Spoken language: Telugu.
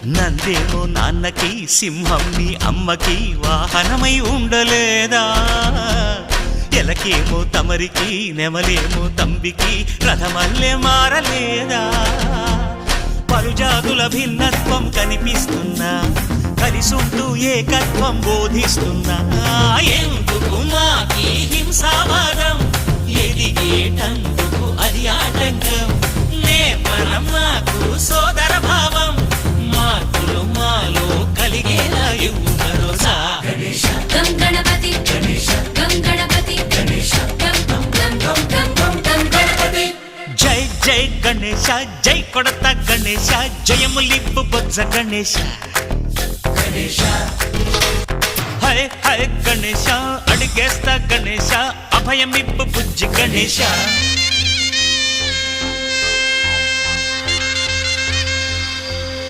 నందేమో నాన్నకి సింహం నీ అమ్మకి వాహనమై ఉండలేదా ఎలకేమో తమరికి నెమలేమో తంబికి రథమల్లే మారలేదా పలుజాతుల భిన్నత్వం కనిపిస్తున్నా కలిసుంటూ ఏకత్వం బోధిస్తున్నా ఎందుకు మాకి హింసావాదం ఎదిగేటందుకు అది ఆటంకం నేపరం మాకు సోదర భావం మార్పులు మాలో కలిగేలా ఇవ్వు భరోసా గం గణపతి గం గణపతి గం గణపతి జై జై గణేశ జై కొడత గణేశ జయములిప్పు బొజ్జ గణేశ హై హై గణేశ అడిగేస్తా గణేశ అభయమిప్పు బుజ్జి గణేశ